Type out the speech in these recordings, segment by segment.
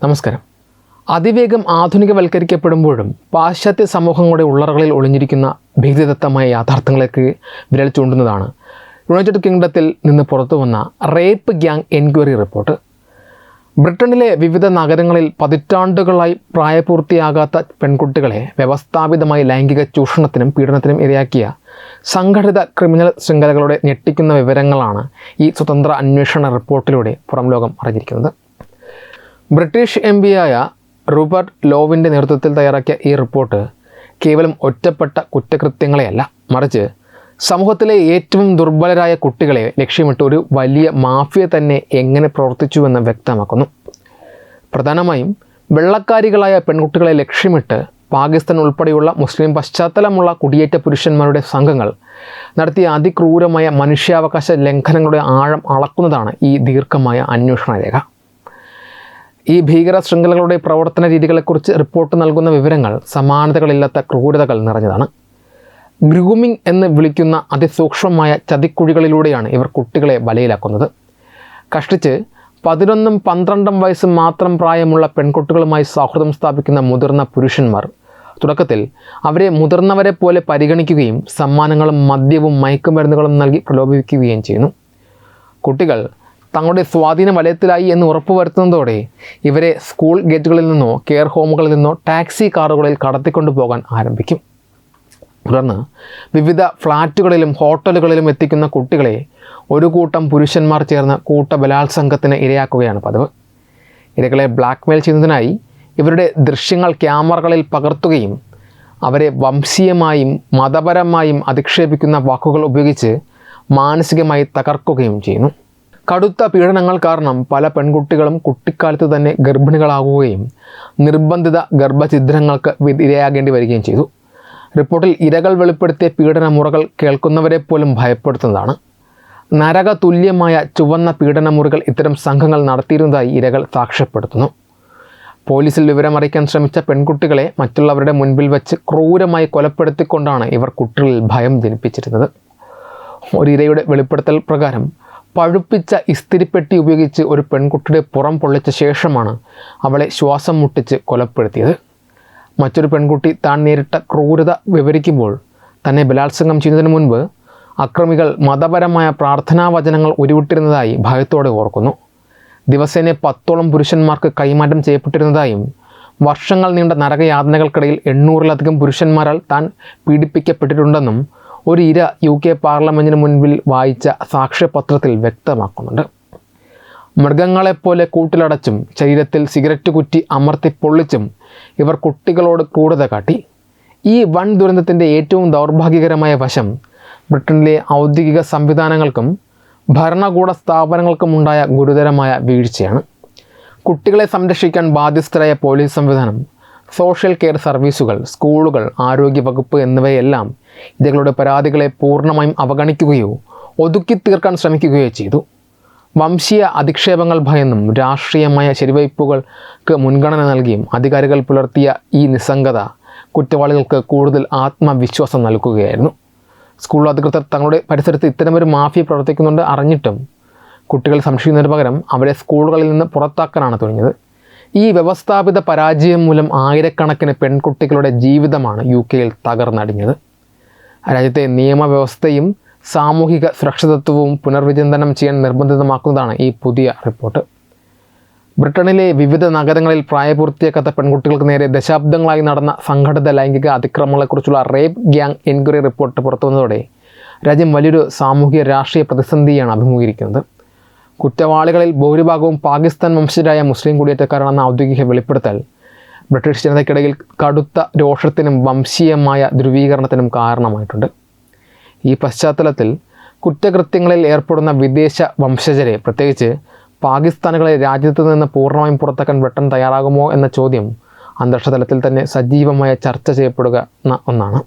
നമസ്കാരം. അതിവേഗം ആധുനികവൽക്കരിക്കപ്പെടുമ്പോഴും പാശ്ചാത്യ സമൂഹങ്ങളുടെ ഉള്ളറകളിൽ ഒളിഞ്ഞിരിക്കുന്ന ഭീതിദത്തമായ യാഥാർത്ഥ്യങ്ങളിലേക്ക് വിരൽ ചൂണ്ടുന്നതാണ് യുണൈറ്റഡ് കിങ്ഡത്തിൽ നിന്ന് പുറത്തുവന്ന റേപ്പ് ഗ്യാങ് എൻക്വയറി റിപ്പോർട്ട്. ബ്രിട്ടനിലെ വിവിധ നഗരങ്ങളിൽ പതിറ്റാണ്ടുകളായി പ്രായപൂർത്തിയാകാത്ത പെൺകുട്ടികളെ വ്യവസ്ഥാപിതമായി ലൈംഗിക ചൂഷണത്തിനും പീഡനത്തിനും ഇരയാക്കിയ സംഘടിത ക്രിമിനൽ ശൃംഖലകളുടെ ഞെട്ടിക്കുന്ന വിവരങ്ങളാണ് ഈ സ്വതന്ത്ര അന്വേഷണ റിപ്പോർട്ടിലൂടെ പുറം ലോകം അറിഞ്ഞിരിക്കുന്നത്. ബ്രിട്ടീഷ് എംപിയായ റൂപ്പർട്ട് ലോവിൻ്റെ നേതൃത്വത്തിൽ തയ്യാറാക്കിയ ഈ റിപ്പോർട്ട് കേവലം ഒറ്റപ്പെട്ട കുറ്റകൃത്യങ്ങളെയല്ല, മറിച്ച് സമൂഹത്തിലെ ഏറ്റവും ദുർബലരായ കുട്ടികളെ ലക്ഷ്യമിട്ട് ഒരു വലിയ മാഫിയ തന്നെ എങ്ങനെ പ്രവർത്തിച്ചുവെന്ന് വ്യക്തമാക്കുന്നു. പ്രധാനമായും വെള്ളക്കാരികളായ പെൺകുട്ടികളെ ലക്ഷ്യമിട്ട് പാകിസ്ഥാൻ ഉൾപ്പെടെയുള്ള മുസ്ലിം പശ്ചാത്തലമുള്ള കുടിയേറ്റ പുരുഷന്മാരുടെ സംഘങ്ങൾ നടത്തിയ അതിക്രൂരമായ മനുഷ്യാവകാശ ലംഘനങ്ങളുടെ ആഴം അളക്കുന്നതാണ് ഈ ദീർഘമായ അന്വേഷണ രേഖ. ഈ ഭീകര ശൃംഖലകളുടെ പ്രവർത്തന രീതികളെക്കുറിച്ച് റിപ്പോർട്ട് നൽകുന്ന വിവരങ്ങൾ സമാനതകളില്ലാത്ത ക്രൂരതകൾ നിറഞ്ഞതാണ്. ഗ്രൂമിംഗ് എന്ന് വിളിക്കുന്ന അതിസൂക്ഷ്മമായ ചതിക്കുഴികളിലൂടെയാണ് ഇവർ കുട്ടികളെ വലയിലാക്കുന്നത്. കഷ്ടിച്ച് 11-12 വയസ്സ് മാത്രം പ്രായമുള്ള പെൺകുട്ടികളുമായി സൗഹൃദം സ്ഥാപിക്കുന്ന മുതിർന്ന പുരുഷന്മാർ തുടക്കത്തിൽ അവരെ മുതിർന്നവരെ പോലെ പരിഗണിക്കുകയും സമ്മാനങ്ങളും മദ്യവും മയക്കുമരുന്നുകളും നൽകി പ്രലോഭിപ്പിക്കുകയും ചെയ്യുന്നു. കുട്ടികൾ തങ്ങളുടെ സ്വാധീന വലയത്തിലായി എന്ന് ഉറപ്പുവരുത്തുന്നതോടെ ഇവരെ സ്കൂൾ ഗേറ്റുകളിൽ നിന്നോ കെയർ ഹോമുകളിൽ നിന്നോ ടാക്സി കാറുകളിൽ കടത്തിക്കൊണ്ടു പോകാൻ ആരംഭിക്കും. തുടർന്ന് വിവിധ ഫ്ലാറ്റുകളിലും ഹോട്ടലുകളിലും എത്തിക്കുന്ന കുട്ടികളെ ഒരു കൂട്ടം പുരുഷന്മാർ ചേർന്ന് കൂട്ടബലാത്സംഗത്തിന് ഇരയാക്കുകയാണ് പതിവ്. ഇരകളെ ബ്ലാക്ക്മെയിൽ ചെയ്യുന്നതിനായി ഇവരുടെ ദൃശ്യങ്ങൾ ക്യാമറകളിൽ പകർത്തുകയും അവരെ വംശീയമായും മതപരമായും അധിക്ഷേപിക്കുന്ന വാക്കുകൾ ഉപയോഗിച്ച് മാനസികമായി തകർക്കുകയും ചെയ്യുന്നു. കടുത്ത പീഡനങ്ങൾ കാരണം പല പെൺകുട്ടികളും കുട്ടിക്കാലത്ത് തന്നെ ഗർഭിണികളാകുകയും നിർബന്ധിത ഗർഭഛിദ്രങ്ങൾക്ക് ഇരയാകേണ്ടി വരികയും ചെയ്തു. റിപ്പോർട്ടിൽ ഇരകൾ വെളിപ്പെടുത്തിയ പീഡന മുറകൾ കേൾക്കുന്നവരെ പോലും ഭയപ്പെടുത്തുന്നതാണ്. നരക തുല്യമായ ചുവന്ന പീഡനമുറികൾ ഇത്തരം സംഘങ്ങൾ നടത്തിയിരുന്നതായി ഇരകൾ സാക്ഷ്യപ്പെടുത്തുന്നു. പോലീസിൽ വിവരമറിയിക്കാൻ ശ്രമിച്ച പെൺകുട്ടികളെ മറ്റുള്ളവരുടെ മുൻപിൽ വെച്ച് ക്രൂരമായി കൊലപ്പെടുത്തിക്കൊണ്ടാണ് ഇവർ കുട്ടികളിൽ ഭയം ജനിപ്പിച്ചിരുന്നത്. ഒരു ഇരയുടെ വെളിപ്പെടുത്തൽ പ്രകാരം പഴുപ്പിച്ച ഇസ്തിരിപ്പെട്ടി ഉപയോഗിച്ച് ഒരു പെൺകുട്ടിയുടെ പുറം പൊള്ളിച്ച ശേഷമാണ് അവളെ ശ്വാസം മുട്ടിച്ച് കൊലപ്പെടുത്തിയത്. മറ്റൊരു പെൺകുട്ടി താൻ നേരിട്ട ക്രൂരത വിവരിക്കുമ്പോൾ തന്നെ ബലാത്സംഗം ചെയ്യുന്നതിന് മുൻപ് അക്രമികൾ മതപരമായ പ്രാർത്ഥനാ വചനങ്ങൾ ഉരുവിട്ടിരുന്നതായി ഭയത്തോടെ ഓർക്കുന്നു. ദിവസേന 10ഓളം പുരുഷന്മാർക്ക് കൈമാറ്റം ചെയ്യപ്പെട്ടിരുന്നതായും വർഷങ്ങൾ നീണ്ട നരകയാതനകൾക്കിടയിൽ 800-ലധികം പുരുഷന്മാരാൽ താൻ പീഡിപ്പിക്കപ്പെട്ടിട്ടുണ്ടെന്നും ഒരു ഇര UK പാർലമെൻറ്റിന് മുൻപിൽ വായിച്ച സാക്ഷ്യപത്രത്തിൽ വ്യക്തമാക്കുന്നുണ്ട്. മൃഗങ്ങളെപ്പോലെ കൂട്ടിലടച്ചും ശരീരത്തിൽ സിഗരറ്റ് കുറ്റി അമർത്തി പൊള്ളിച്ചും ഇവർ കുട്ടികളോട് ക്രൂരത കാട്ടി. ഈ വൻ ദുരന്തത്തിൻ്റെ ഏറ്റവും ദൗർഭാഗ്യകരമായ വശം ബ്രിട്ടനിലെ ഔദ്യോഗിക സംവിധാനങ്ങൾക്കും ഭരണകൂട സ്ഥാപനങ്ങൾക്കുമുണ്ടായ ഗുരുതരമായ വീഴ്ചയാണ്. കുട്ടികളെ സംരക്ഷിക്കാൻ ബാധ്യസ്ഥരായ പോലീസ് സംവിധാനം, സോഷ്യൽ കെയർ സർവീസുകൾ, സ്കൂളുകൾ, ആരോഗ്യ വകുപ്പ് എന്നിവയെല്ലാം ഇരകളുടെ പരാതികളെ പൂർണ്ണമായും അവഗണിക്കുകയോ ഒതുക്കി തീർക്കാൻ ശ്രമിക്കുകയോ ചെയ്തു. വംശീയ അധിക്ഷേപങ്ങൾ ഭയന്നും രാഷ്ട്രീയമായ ശരിവയ്പ്പുകൾക്ക് മുൻഗണന നൽകിയും അധികാരികൾ പുലർത്തിയ ഈ നിസ്സംഗത കുറ്റവാളികൾക്ക് കൂടുതൽ ആത്മവിശ്വാസം നൽകുകയായിരുന്നു. സ്കൂൾ അധികൃതർ തങ്ങളുടെ പരിസരത്ത് ഇത്തരമൊരു മാഫിയ പ്രവർത്തിക്കുന്നുണ്ട് അറിഞ്ഞിട്ടും കുട്ടികൾ സംരക്ഷിക്കുന്നതിന് പകരം അവരെ സ്കൂളുകളിൽ നിന്ന് പുറത്താക്കാനാണ് തുടങ്ങിയത്. ഈ വ്യവസ്ഥാപിത പരാജയം മൂലം ആയിരക്കണക്കിന് പെൺകുട്ടികളുടെ ജീവിതമാണ് UK തകർന്നടിഞ്ഞത്. രാജ്യത്തെ നിയമവ്യവസ്ഥയും സാമൂഹിക സുരക്ഷിതത്വവും പുനർവിചിന്തനം ചെയ്യാൻ നിർബന്ധിതമാക്കുന്നതാണ് ഈ പുതിയ റിപ്പോർട്ട്. ബ്രിട്ടനിലെ വിവിധ നഗരങ്ങളിൽ പ്രായപൂർത്തിയാക്കാത്ത പെൺകുട്ടികൾക്ക് നേരെ ദശാബ്ദങ്ങളായി നടന്ന സംഘടിത ലൈംഗിക അതിക്രമങ്ങളെക്കുറിച്ചുള്ള റേപ്പ് ഗ്യാങ് എൻക്വയറി റിപ്പോർട്ട് പുറത്തുവന്നതോടെ രാജ്യം വലിയൊരു സാമൂഹിക രാഷ്ട്രീയ പ്രതിസന്ധിയാണ് അഭിമുഖീകരിക്കുന്നത്. കുറ്റവാളികളിൽ ഭൂരിഭാഗവും പാകിസ്ഥാൻ വംശജരായ മുസ്ലിം കുടിയേറ്റക്കാരാണെന്ന ഔദ്യോഗിക വെളിപ്പെടുത്തൽ ബ്രിട്ടീഷ് ജനതയ്ക്കിടയിൽ കടുത്ത രോഷത്തിനും വംശീയമായ ധ്രുവീകരണത്തിനും കാരണമായിട്ടുണ്ട്. ഈ പശ്ചാത്തലത്തിൽ കുറ്റകൃത്യങ്ങളിൽ ഏർപ്പെടുന്ന വിദേശ വംശജരെ, പ്രത്യേകിച്ച് പാകിസ്ഥാനികളെ രാജ്യത്ത് നിന്ന് പൂർണ്ണമായും പുറത്താക്കാൻ ബ്രിട്ടൻ തയ്യാറാകുമോ എന്ന ചോദ്യം അന്താരാഷ്ട്ര തലത്തിൽ തന്നെ സജീവമായ ചർച്ച ചെയ്യപ്പെടുക ഒന്നാണ്.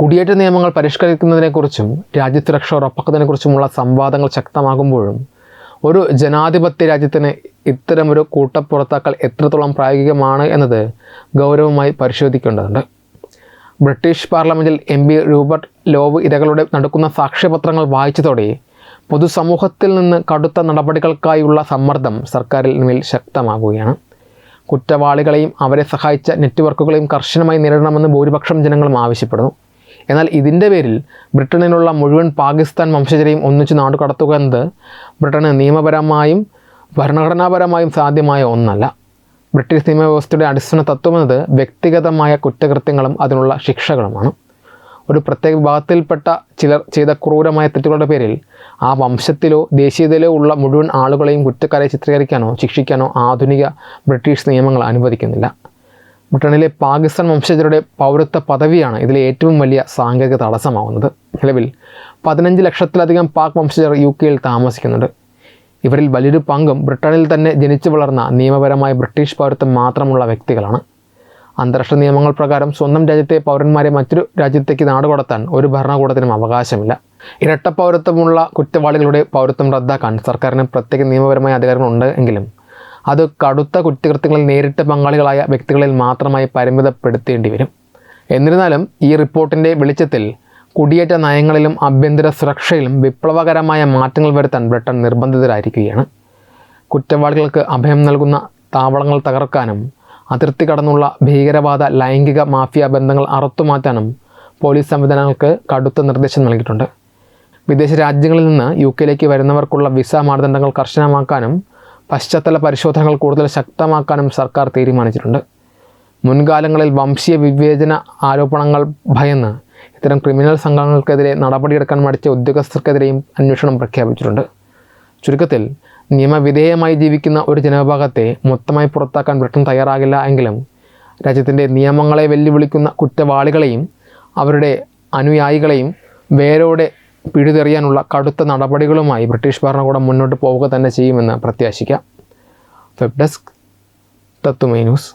കുടിയേറ്റ നിയമങ്ങൾ പരിഷ്കരിക്കുന്നതിനെക്കുറിച്ചും രാജ്യസുരക്ഷ ഉറപ്പാക്കുന്നതിനെക്കുറിച്ചുമുള്ള സംവാദങ്ങൾ ശക്തമാകുമ്പോഴും ഒരു ജനാധിപത്യ രാജ്യത്തിന് ഇത്തരമൊരു കൂട്ടപ്പുറത്താക്കൽ എത്രത്തോളം പ്രായോഗികമാണ് എന്നത് ഗൗരവമായി പരിശോധിക്കേണ്ടതുണ്ട്. ബ്രിട്ടീഷ് പാർലമെൻറ്റിൽ MP റൂപ്പർട്ട് ലോവ് ഇരകളുടെ നടക്കുന്ന സാക്ഷ്യപത്രങ്ങൾ വായിച്ചതോടെ പൊതുസമൂഹത്തിൽ നിന്ന് കടുത്ത നടപടികൾക്കായുള്ള സമ്മർദ്ദം സർക്കാരിൽ മേൽ ശക്തമാകുകയാണ്. കുറ്റവാളികളെയും അവരെ സഹായിച്ച നെറ്റ്വർക്കുകളെയും കർശനമായി നേരിടണമെന്ന് ഭൂരിപക്ഷം ജനങ്ങളും ആവശ്യപ്പെടുന്നു. എന്നാൽ ഇതിൻ്റെ പേരിൽ ബ്രിട്ടനിലുള്ള മുഴുവൻ പാകിസ്ഥാൻ വംശജരെയും ഒന്നിച്ചു നാടുകടത്തുക എന്നത് ബ്രിട്ടന് നിയമപരമായും ഭരണഘടനാപരമായും സാധ്യമായ ഒന്നല്ല. ബ്രിട്ടീഷ് നിയമവ്യവസ്ഥയുടെ അടിസ്ഥാന തത്വമെന്നത് വ്യക്തിഗതമായ കുറ്റകൃത്യങ്ങളും അതിനുള്ള ശിക്ഷകളുമാണ്. ഒരു പ്രത്യേക വിഭാഗത്തിൽപ്പെട്ട ചിലർ ചെയ്ത ക്രൂരമായ തെറ്റുകളുടെ പേരിൽ ആ വംശത്തിലോ ദേശീയതയിലോ ഉള്ള മുഴുവൻ ആളുകളെയും കുറ്റക്കാരെ ചിത്രീകരിക്കാനോ ശിക്ഷിക്കാനോ ആധുനിക ബ്രിട്ടീഷ് നിയമങ്ങൾ അനുവദിക്കുന്നില്ല. ബ്രിട്ടനിലെ പാകിസ്ഥാൻ വംശജരുടെ പൗരത്വ പദവിയാണ് ഇതിലെ ഏറ്റവും വലിയ സാങ്കേതിക തടസ്സമാവുന്നത്. നിലവിൽ 15 ലക്ഷത്തിലധികം പാക് വംശജർ UK താമസിക്കുന്നുണ്ട്. ഇവരിൽ വലിയൊരു പങ്കും ബ്രിട്ടനിൽ തന്നെ ജനിച്ചു വളർന്ന നിയമപരമായ ബ്രിട്ടീഷ് പൗരത്വം മാത്രമുള്ള വ്യക്തികളാണ്. അന്താരാഷ്ട്ര നിയമങ്ങൾ പ്രകാരം സ്വന്തം രാജ്യത്തെ പൗരന്മാരെ മറ്റൊരു രാജ്യത്തേക്ക് നാടുകടത്താൻ ഒരു ഭരണകൂടത്തിനും അവകാശമില്ല. ഇരട്ട പൗരത്വമുള്ള കുറ്റവാളികളുടെ പൗരത്വം റദ്ദാക്കാൻ സർക്കാരിന് പ്രത്യേക നിയമപരമായ അധികാരങ്ങളുണ്ട് എങ്കിലും അത് കടുത്ത കുറ്റകൃത്യങ്ങളിൽ നേരിട്ട് പങ്കാളികളായ വ്യക്തികളിൽ മാത്രമായി പരിമിതപ്പെടുത്തേണ്ടി വരും. എന്നിരുന്നാലും ഈ റിപ്പോർട്ടിൻ്റെ വെളിച്ചത്തിൽ കുടിയേറ്റ നയങ്ങളിലും ആഭ്യന്തര സുരക്ഷയിലും വിപ്ലവകരമായ മാറ്റങ്ങൾ വരുത്താൻ ബ്രിട്ടൻ നിർബന്ധിതരായിരിക്കുകയാണ്. കുറ്റവാളികൾക്ക് അഭയം നൽകുന്ന താവളങ്ങൾ തകർക്കാനും അതിർത്തി കടന്നുള്ള ഭീകരവാദ ലൈംഗിക മാഫിയ ബന്ധങ്ങൾ അറുത്തുമാറ്റാനും പോലീസ് സംവിധാനങ്ങൾക്ക് കടുത്ത നിർദ്ദേശം നൽകിയിട്ടുണ്ട്. വിദേശ രാജ്യങ്ങളിൽ നിന്ന് UK വരുന്നവർക്കുള്ള വിസ മാനദണ്ഡങ്ങൾ കർശനമാക്കാനും പശ്ചാത്തല പരിശോധനകൾ കൂടുതൽ ശക്തമാക്കാനും സർക്കാർ തീരുമാനിച്ചിട്ടുണ്ട്. മുൻകാലങ്ങളിൽ വംശീയ വിവേചന ആരോപണങ്ങൾ ഭയന്ന് ഇത്തരം ക്രിമിനൽ സംഘങ്ങൾക്കെതിരെ നടപടിയെടുക്കാൻ മടിച്ച ഉദ്യോഗസ്ഥർക്കെതിരെയും അന്വേഷണം പ്രഖ്യാപിച്ചിട്ടുണ്ട്. ചുരുക്കത്തിൽ നിയമവിധേയമായി ജീവിക്കുന്ന ഒരു ജനവിഭാഗത്തെ മൊത്തമായി പുറത്താക്കാൻ ബ്രിട്ടൻ തയ്യാറാകില്ല എങ്കിലും രാജ്യത്തിൻ്റെ നിയമങ്ങളെ വെല്ലുവിളിക്കുന്ന കുറ്റവാളികളെയും അവരുടെ അനുയായികളെയും വേരോടെ പിഴുതെറിയാനുള്ള കടുത്ത നടപടികളുമായി ബ്രിട്ടീഷ് ഭരണകൂടം മുന്നോട്ട് പോവുക തന്നെ ചെയ്യുമെന്ന് പ്രത്യാശിക്കാം. Web desk Thathumai news.